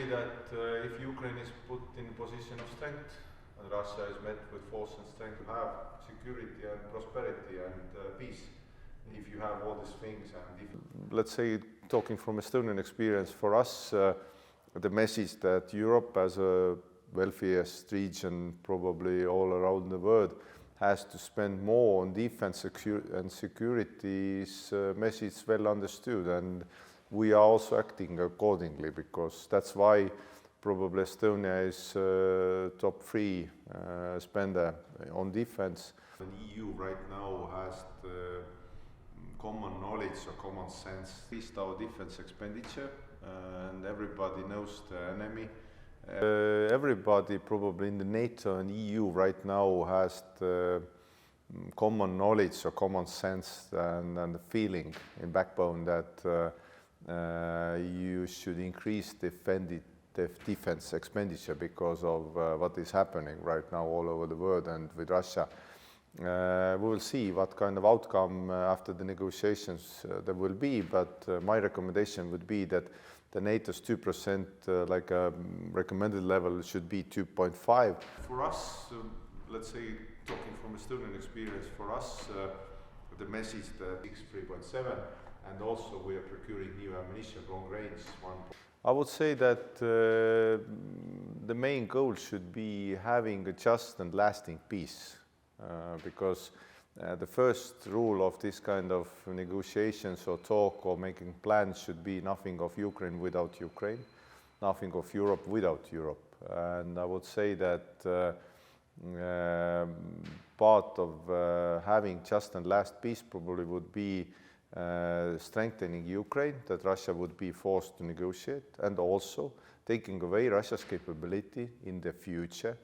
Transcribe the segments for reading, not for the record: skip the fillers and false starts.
that if Ukraine is put in a position of strength, and Russia is met with force and strength, to have security and prosperity and peace. If you have all these things, and if, let's say, talking from Estonian experience, for us, the message that Europe as a wealthiest region probably all around the world has to spend more on defense and security is a message well understood, and we are also acting accordingly, because that's why probably Estonia is top 3 spender on defense. The EU right now has the common knowledge or common sense, increased our defense expenditure, and everybody knows the enemy. Everybody probably in the NATO and EU right now has the common knowledge or common sense and the feeling in backbone that you should increase defense expenditure because of what is happening right now all over the world and with Russia. We will see what kind of outcome after the negotiations there will be, but my recommendation would be that the NATO's 2% like a recommended level should be 2.5. For us, let's say, talking from Estonian experience, for us the message that 3.7, and also we are procuring new ammunition, long range one. I would say that the main goal should be having a just and lasting peace, because the first rule of this kind of negotiations or talk or making plans should be nothing of Ukraine without Ukraine, nothing of Europe without Europe. And I would say that part of having just and last peace probably would be strengthening Ukraine, that Russia would be forced to negotiate, and also taking away Russia's capability in the future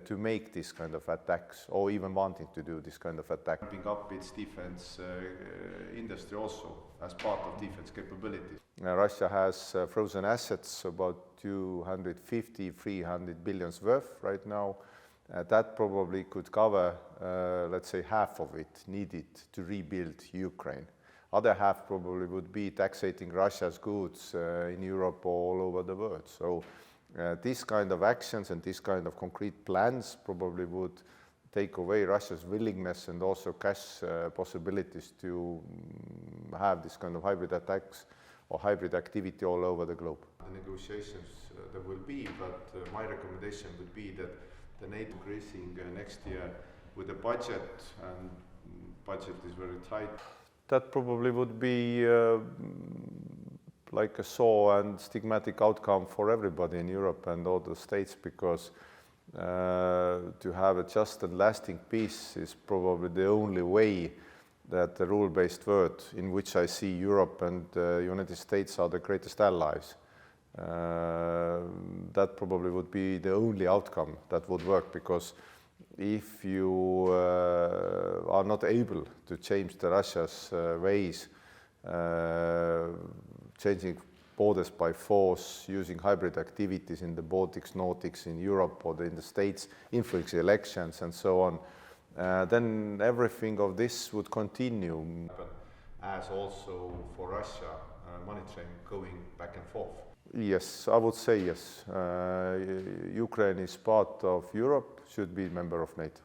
to make this kind of attacks, or even wanting to do this kind of attack. Ramping up its defense industry also as part of defense capabilities. Russia has frozen assets about 250–300 billion worth right now. That probably could cover, let's say, half of it needed to rebuild Ukraine. Other half probably would be taxating Russia's goods in Europe or all over the world. So this kind of actions and this kind of concrete plans probably would take away Russia's willingness and also cash possibilities to have this kind of hybrid attacks or hybrid activity all over the globe. The negotiations there will be, but my recommendation would be that the NATO increasing next year with the budget, and budget is very tight. That probably would be like a sore and stigmatic outcome for everybody in Europe and all the states, because to have a just and lasting peace is probably the only way that the rule-based world, in which I see Europe and the United States are the greatest allies, that probably would be the only outcome that would work, because if you are not able to change the Russia's ways, changing borders by force, using hybrid activities in the Baltics, Nordics, in Europe or in the States, influencing elections and so on, then everything of this would continue. As also for Russia, money train going back and forth. Yes, I would say yes. Ukraine is part of Europe, should be a member of NATO.